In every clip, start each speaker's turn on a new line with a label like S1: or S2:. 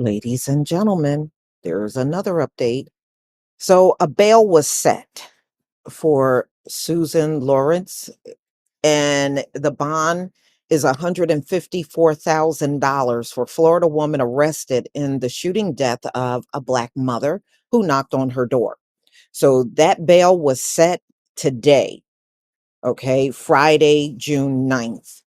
S1: Ladies and gentlemen, there's another update. So, a bail was set for Susan Lawrence, and the bond is $154,000 for Florida woman arrested in the shooting death of a Black mother who knocked on her door. So, that bail was set today, okay, Friday, June 9th.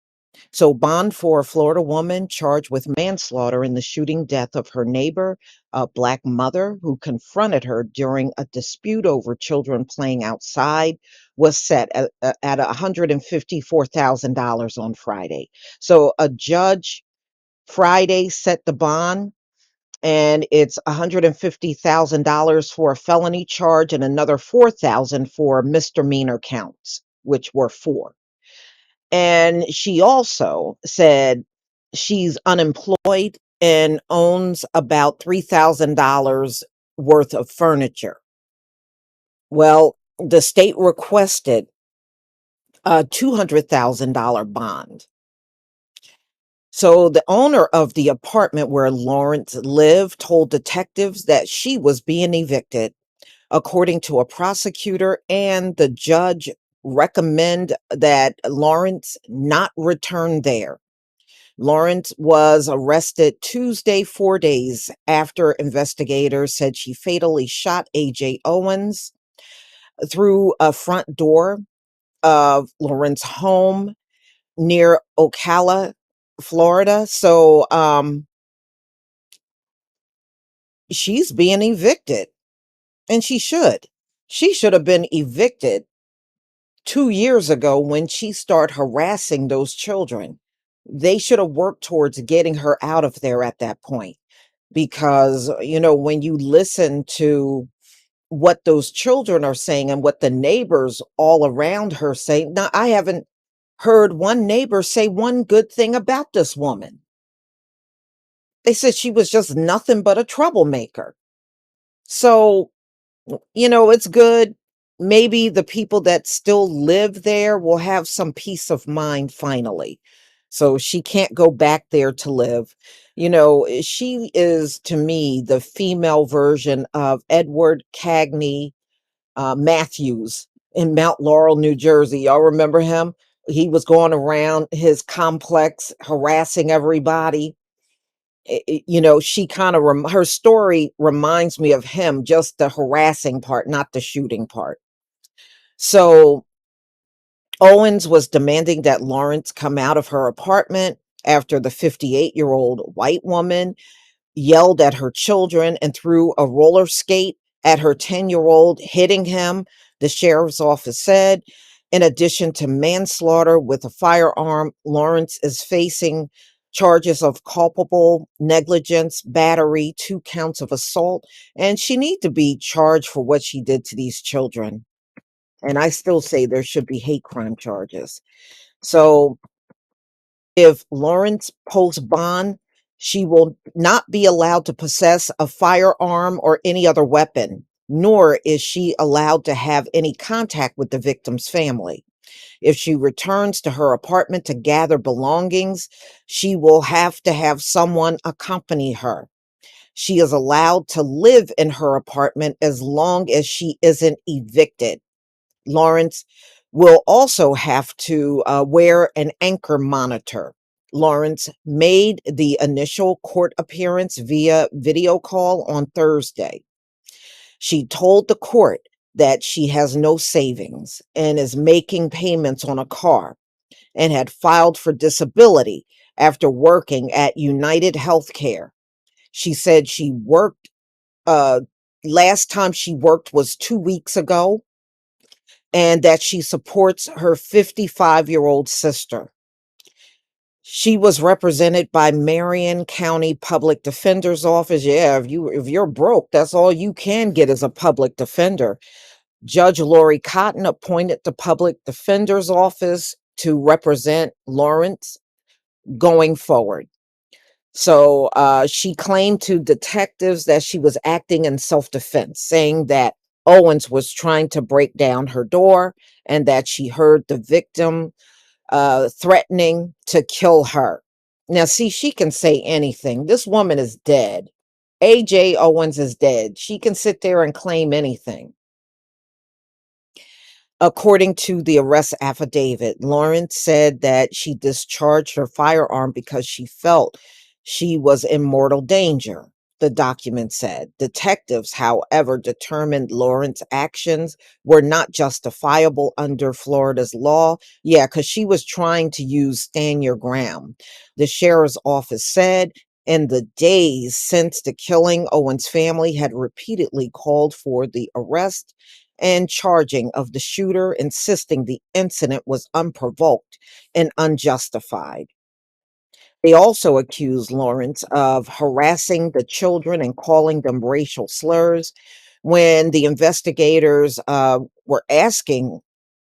S1: So, bond for a Florida woman charged with manslaughter in the shooting death of her neighbor, a Black mother who confronted her during a dispute over children playing outside, was set at $154,000 on Friday. So, a judge Friday set the bond, and it's $150,000 for a felony charge and another 4,000 for misdemeanor counts, which were four. And she also said she's unemployed and owns about $3,000 worth of furniture. Well, the state requested a $200,000 bond. So the owner of the apartment where Lawrence lived told detectives that she was being evicted. According to a prosecutor, and the judge recommend that Lawrence not return there. Lawrence was arrested Tuesday, 4 days after investigators said she fatally shot AJ Owens through a front door of Lawrence's home near Ocala, Florida. So she's being evicted, and she should. She should have been evicted 2 years ago when she started harassing those children. They should have worked towards getting her out of there at that point. Because, when you listen to what those children are saying and what the neighbors all around her say, now I haven't heard one neighbor say one good thing about this woman. They said she was just nothing but a troublemaker. So, it's good. Maybe the people that still live there will have some peace of mind finally. So she can't go back there to live. She is, to me, the female version of Edward Cagney Matthews in Mount Laurel, New Jersey. Y'all remember him? He was going around his complex harassing everybody. She kind of her story reminds me of him, just the harassing part, not the shooting part. So Owens was demanding that Lawrence come out of her apartment after the 58-year-old white woman yelled at her children and threw a roller skate at her 10-year-old, hitting him, the sheriff's office said. In addition to manslaughter with a firearm, Lawrence is facing charges of culpable negligence, battery, 2 counts of assault, and she needs to be charged for what she did to these children. And I still say there should be hate crime charges. So if Lawrence posts bond, she will not be allowed to possess a firearm or any other weapon, nor is she allowed to have any contact with the victim's family. If she returns to her apartment to gather belongings, she will have to have someone accompany her. She is allowed to live in her apartment as long as she isn't evicted. Lawrence will also have to wear an anchor monitor. Lawrence made the initial court appearance via video call on Thursday. She told the court that she has no savings and is making payments on a car and had filed for disability after working at United Healthcare. She said she worked, uh, last time she worked was 2 weeks ago, and that she supports her 55-year-old sister. She was represented by Marion County Public Defender's Office. Yeah, if you're broke, that's all you can get is a public defender. Judge Lori Cotton appointed the Public Defender's Office to represent Lawrence going forward. So she claimed to detectives that she was acting in self-defense, saying that Owens was trying to break down her door and that she heard the victim threatening to kill her. Now, see, she can say anything. This woman is dead. AJ Owens is dead. She can sit there and claim anything. According to the arrest affidavit, Lawrence said that she discharged her firearm because she felt she was in mortal danger. The document said detectives, however, determined Lawrence's actions were not justifiable under Florida's law. Yeah, because she was trying to use stand your ground. The sheriff's office said in the days since the killing, Owen's family had repeatedly called for the arrest and charging of the shooter, insisting the incident was unprovoked and unjustified. They also accused Lawrence of harassing the children and calling them racial slurs. When the investigators were asking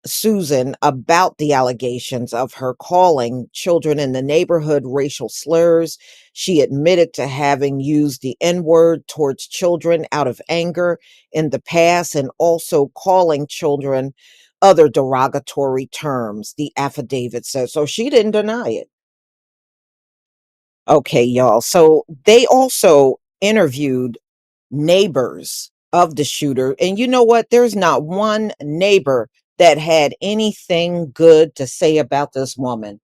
S1: Susan about the allegations of her calling children in the neighborhood racial slurs, she admitted to having used the N word towards children out of anger in the past and also calling children other derogatory terms, the affidavit says. So she didn't deny it. Okay, y'all. So they also interviewed neighbors of the shooter. And you know what? There's not one neighbor that had anything good to say about this woman.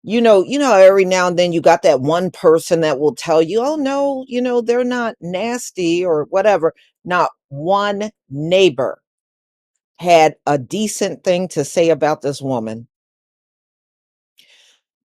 S1: Every now and then you got that one person that will tell you, oh no, they're not nasty or whatever. Not one neighbor had a decent thing to say about this woman.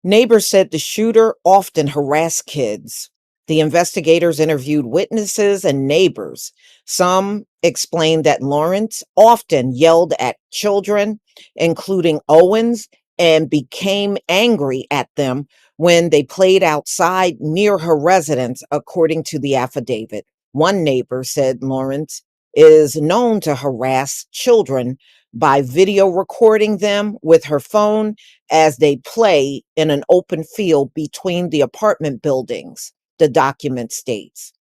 S1: Neighbors said the shooter often harassed kids. The investigators interviewed witnesses and neighbors. Some explained that Lawrence often yelled at children, including Owens, and became angry at them when they played outside near her residence, according to the affidavit. One neighbor said Lawrence is known to harass children by video recording them with her phone as they play in an open field between the apartment buildings, the document states.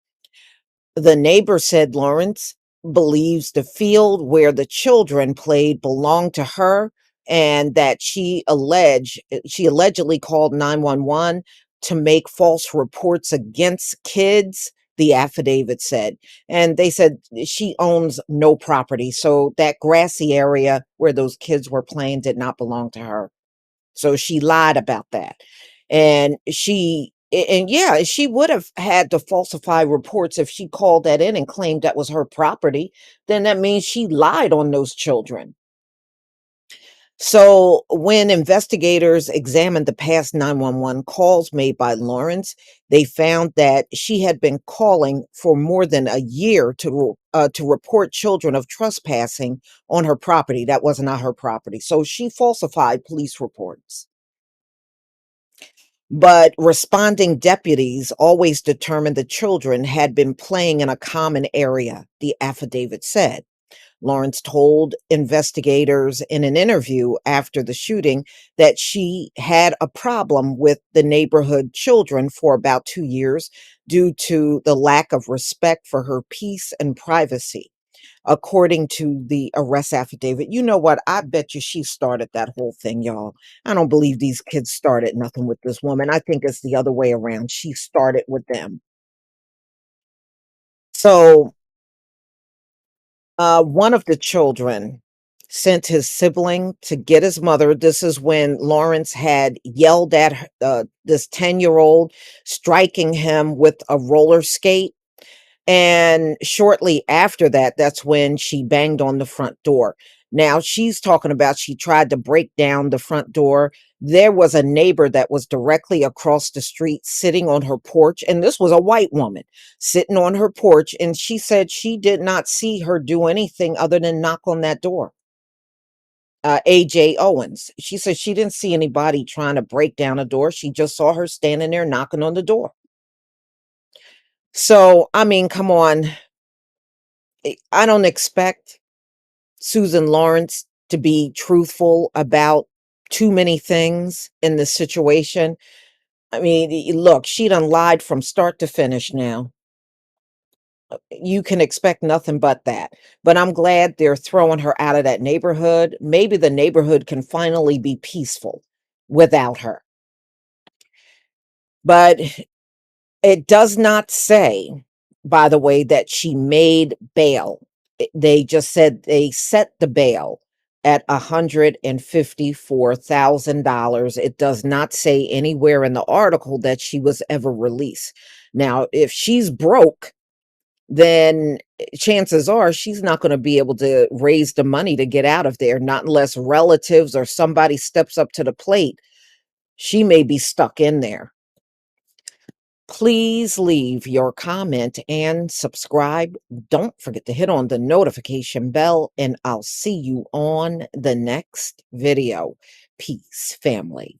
S1: The neighbor said Lawrence believes the field where the children played belonged to her and that she allegedly called 911 to make false reports against kids, the affidavit said. And they said she owns no property. So that grassy area where those kids were playing did not belong to her. So she lied about that. And yeah, she would have had to falsify reports if she called that in and claimed that was her property. Then that means she lied on those children. So when investigators examined the past 911 calls made by Lawrence, they found that she had been calling for more than a year to report children of trespassing on her property. That was not her property. So she falsified police reports. But responding deputies always determined the children had been playing in a common area, the affidavit said. Lawrence told investigators in an interview after the shooting that she had a problem with the neighborhood children for about 2 years due to the lack of respect for her peace and privacy. According to the arrest affidavit, you know what? I bet you she started that whole thing, y'all. I don't believe these kids started nothing with this woman. I think it's the other way around. She started with them. So, one of the children sent his sibling to get his mother. This is when Lawrence had yelled at this 10-year-old, striking him with a roller skate. And shortly after that, that's when she banged on the front door. Now she's talking about she tried to break down the front door. There was a neighbor that was directly across the street sitting on her porch. And this was a white woman sitting on her porch. And she said she did not see her do anything other than knock on that door. AJ Owens. She said she didn't see anybody trying to break down a door. She just saw her standing there knocking on the door. So, I mean, come on. I don't expect Susan Lawrence to be truthful about too many things in this situation. I mean, look, she done lied from start to finish now. You can expect nothing but that. But I'm glad they're throwing her out of that neighborhood. Maybe the neighborhood can finally be peaceful without her. But it does not say by the way, that she made bail. They just said they set the bail at $154,000. It does not say anywhere in the article that she was ever released. Now, if she's broke, then chances are she's not going to be able to raise the money to get out of there, not unless relatives or somebody steps up to the plate. She may be stuck in there. Please leave your comment and subscribe. Don't forget to hit on the notification bell, and I'll see you on the next video. Peace, family.